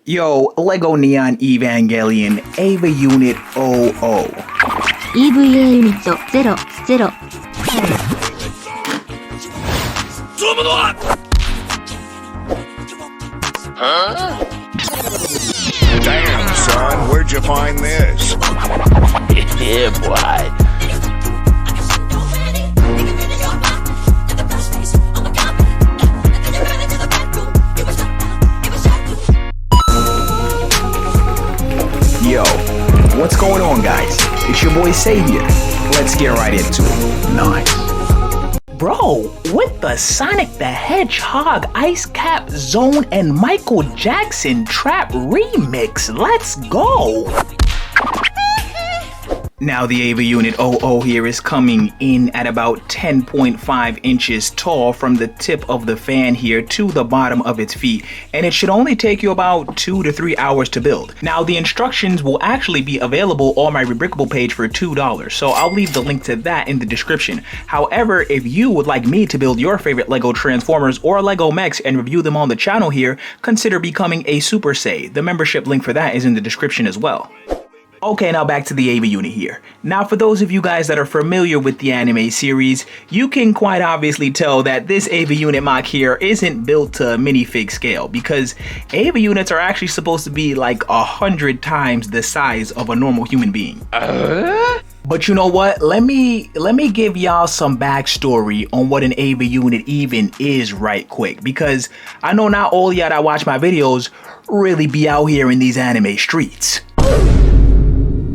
Yo, Lego Neon Evangelion Eva Unit 00. EVA Unit 00. Damn, son, where'd you find this? Yeah, boy. Yo, what's going on, guys? It's your boy Say here. Let's get right into it. Nice. Bro, with the Sonic the Hedgehog, Ice Cap Zone, and Michael Jackson Trap remix, let's go! Now the Eva Unit 00 here is coming in at about 10.5 inches tall from the tip of the fan here to the bottom of its feet, and it should only take you about 2 to 3 hours to build. Now the instructions will actually be available on my Rebrickable page for $2, so I'll leave the link to that in the description. However, if you would like me to build your favorite Lego Transformers or Lego Mechs and review them on the channel here, consider becoming a Super Say. The membership link for that is in the description as well. Okay, now back to the Eva Unit here. Now for those of you guys that are familiar with the anime series, you can quite obviously tell that this Eva Unit mock here isn't built to minifig scale, because Eva Units are actually supposed to be like 100 times the size of a normal human being. But you know what? Let me give y'all some backstory on what an Eva Unit even is right quick, because I know not all y'all that watch my videos really be out here in these anime streets.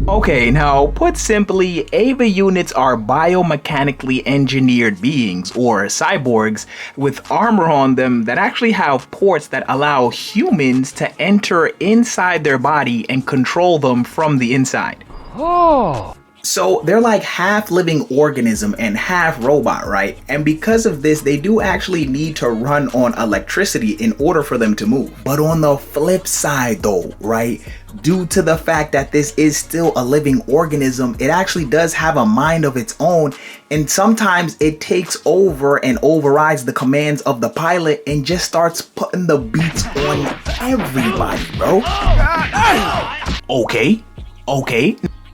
Okay, now put simply, Eva Units are biomechanically engineered beings, or cyborgs, with armor on them that actually have ports that allow humans to enter inside their body and control them from the inside. Oh. So they're like half living organism and half robot, right? And because of this, they do actually need to run on electricity in order for them to move. But on the flip side though, right? Due to the fact that this is still a living organism, it actually does have a mind of its own. And sometimes it takes over and overrides the commands of the pilot and just starts putting the beats on everybody, bro. Okay.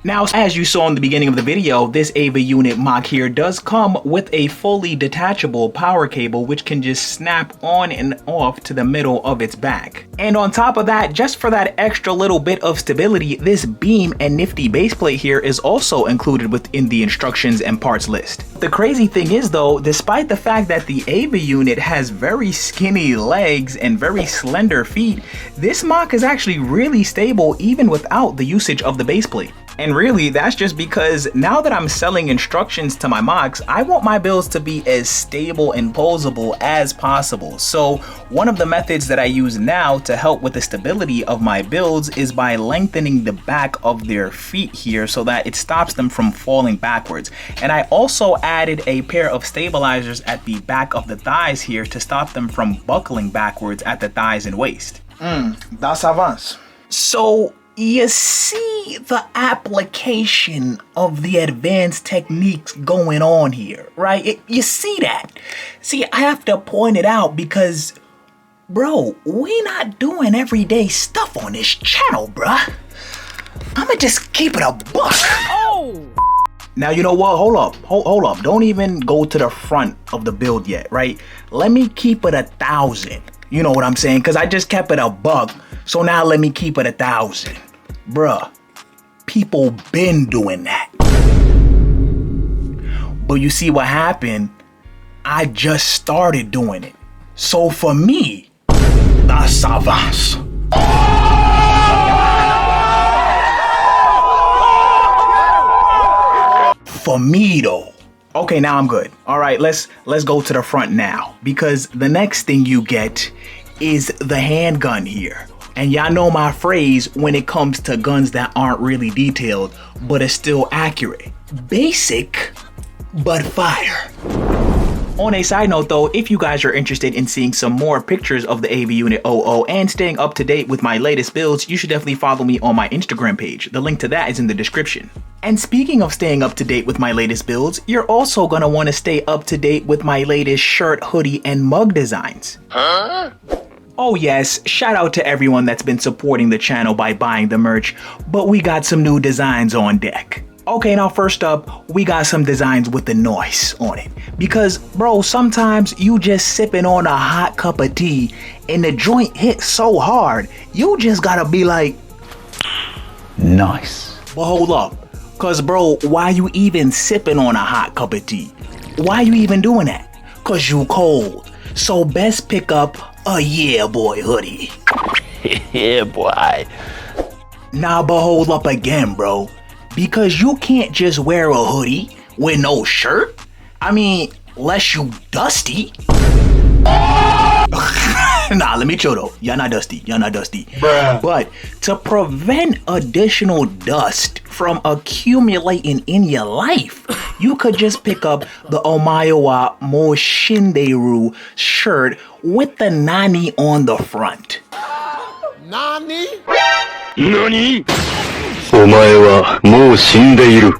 Now, as you saw in the beginning of the video, this Eva Unit mock here does come with a fully detachable power cable which can just snap on and off to the middle of its back. And on top of that, just for that extra little bit of stability, this beam and nifty base plate here is also included within the instructions and parts list. The crazy thing is though, despite the fact that the Eva Unit has very skinny legs and very slender feet, this mock is actually really stable even without the usage of the base plate. And really, that's just because now that I'm selling instructions to my mocks, I want my builds to be as stable and posable as possible. So one of the methods that I use now to help with the stability of my builds is by lengthening the back of their feet here so that it stops them from falling backwards. And I also added a pair of stabilizers at the back of the thighs here to stop them from buckling backwards at the thighs and waist. Das avance. So you see the application of the advanced techniques going on here, right? You see that? See, I have to point it out because, bro, we not doing everyday stuff on this channel, bruh. I'ma just keep it a buck. Oh! Now, you know what? Hold up. Don't even go to the front of the build yet, right? Let me keep it 1,000. You know what I'm saying? Because I just kept it a buck. So now let me keep it 1,000. Bruh, people been doing that. But you see what happened? I just started doing it. So for me, that's avance. For me though. Okay, now I'm good. All right, let's go to the front now, because the next thing you get is the handgun here. And y'all know my phrase when it comes to guns that aren't really detailed, but are still accurate. Basic, but fire. On a side note though, if you guys are interested in seeing some more pictures of the Eva Unit 00 and staying up to date with my latest builds, you should definitely follow me on my Instagram page. The link to that is in the description. And speaking of staying up to date with my latest builds, you're also gonna wanna stay up to date with my latest shirt, hoodie, and mug designs. Oh yes, shout out to everyone that's been supporting the channel by buying the merch, but we got some new designs on deck. Okay, now first up, we got some designs with the noise on it. Because, bro, sometimes you just sipping on a hot cup of tea and the joint hits so hard, you just gotta be like, Nice. but hold up. Cause bro, why you even sipping on a hot cup of tea? Why you even doing that? Cause you cold. So best pick up a yeah boy hoodie. Yeah, boy. Nah, but hold up again, bro. Because you can't just wear a hoodie with no shirt. I mean, unless you dusty. Nah, let me chill though. Y'all not dusty. Y'all not dusty. Bruh. But to prevent additional dust from accumulating in your life, you could just pick up the Omaewa Moshinderu shirt with the nani on the front. Nani? 何お前はもう死んでいる。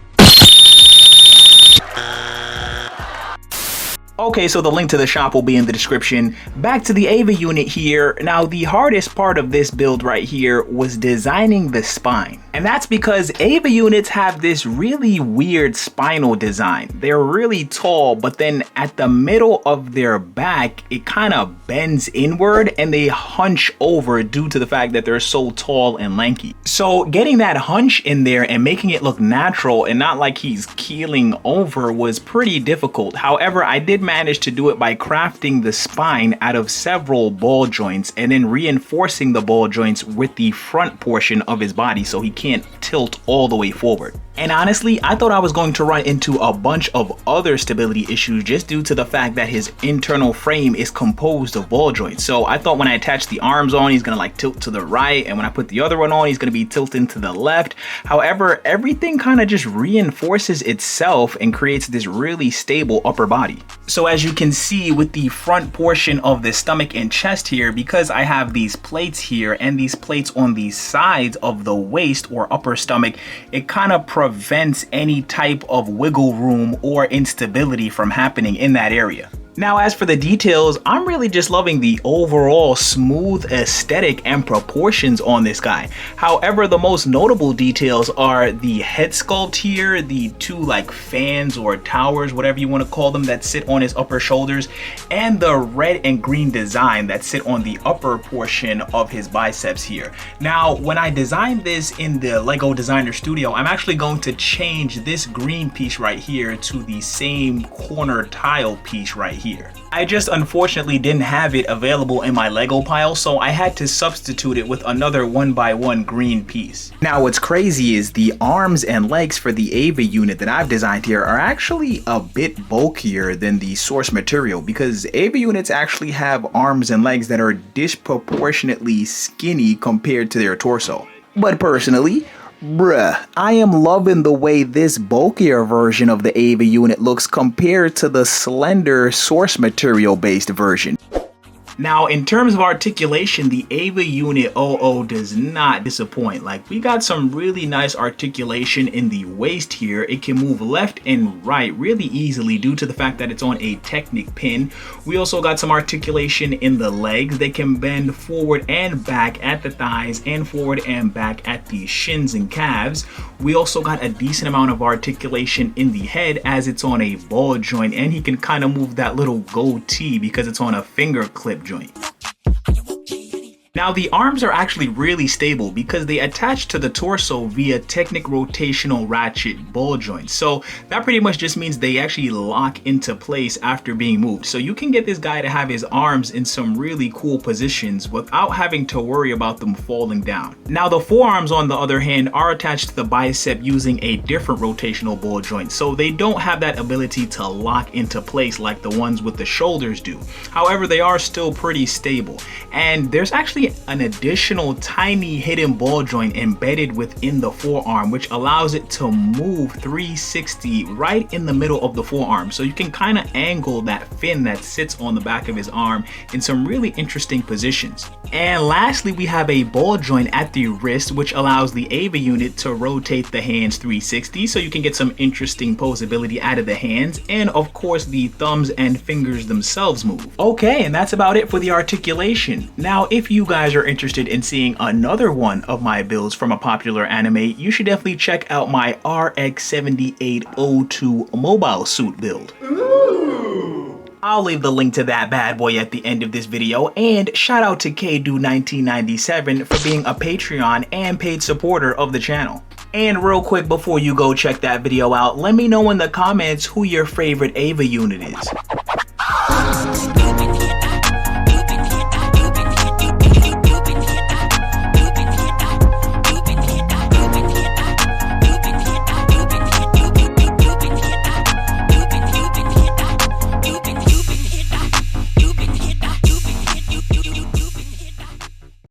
Okay, so the link to the shop will be in the description. Back to the Eva unit here. Now, the hardest part of this build right here was designing the spine. And that's because Eva units have this really weird spinal design. They're really tall, but then at the middle of their back, it kind of bends inward and they hunch over due to the fact that they're so tall and lanky. So getting that hunch in there and making it look natural and not like he's keeling over was pretty difficult. However, I did manage to do it by crafting the spine out of several ball joints and then reinforcing the ball joints with the front portion of his body so he can't tilt all the way forward. And honestly, I thought I was going to run into a bunch of other stability issues just due to the fact that his internal frame is composed of ball joints. So I thought when I attach the arms on, he's gonna like tilt to the right, and when I put the other one on, he's gonna be tilting to the left. However, everything kind of just reinforces itself and creates this really stable upper body. So as you can see with the front portion of the stomach and chest here, because I have these plates here and these plates on the sides of the waist or upper stomach, it kind of prevents any type of wiggle room or instability from happening in that area. Now, as for the details, I'm really just loving the overall smooth aesthetic and proportions on this guy. However, the most notable details are the head sculpt here, the two like fans or towers, whatever you want to call them, that sit on his upper shoulders, and the red and green design that sit on the upper portion of his biceps here. Now, when I designed this in the Lego Designer Studio, I'm actually going to change this green piece right here to the same corner tile piece right here. I just unfortunately didn't have it available in my Lego pile, so I had to substitute it with another 1x1 green piece. Now what's crazy is the arms and legs for the Eva unit that I've designed here are actually a bit bulkier than the source material, because Eva units actually have arms and legs that are disproportionately skinny compared to their torso. But personally, bruh, I am loving the way this bulkier version of the Eva unit looks compared to the slender source material based version. Now, in terms of articulation, the Eva Unit 00 does not disappoint. Like, we got some really nice articulation in the waist here. It can move left and right really easily due to the fact that it's on a Technic pin. We also got some articulation in the legs. They can bend forward and back at the thighs and forward and back at the shins and calves. We also got a decent amount of articulation in the head as it's on a ball joint, and he can kind of move that little goatee because it's on a finger clip joint. Now the arms are actually really stable because they attach to the torso via Technic rotational ratchet ball joints. So that pretty much just means they actually lock into place after being moved. So you can get this guy to have his arms in some really cool positions without having to worry about them falling down. Now the forearms, on the other hand, are attached to the bicep using a different rotational ball joint. So they don't have that ability to lock into place like the ones with the shoulders do. However, they are still pretty stable. And there's actually actually an additional tiny hidden ball joint embedded within the forearm, which allows it to move 360 right in the middle of the forearm. So you can kind of angle that fin that sits on the back of his arm in some really interesting positions. And lastly, we have a ball joint at the wrist, which allows the Eva unit to rotate the hands 360, so you can get some interesting posability out of the hands, and of course the thumbs and fingers themselves move. Okay, and that's about it for the articulation. Now, if you guys are interested in seeing another one of my builds from a popular anime, you should definitely check out my RX-7802 mobile suit build. I'll leave the link to that bad boy at the end of this video, and shout out to KDo1997 for being a Patreon and paid supporter of the channel. And real quick before you go check that video out, let me know in the comments who your favorite Eva unit is.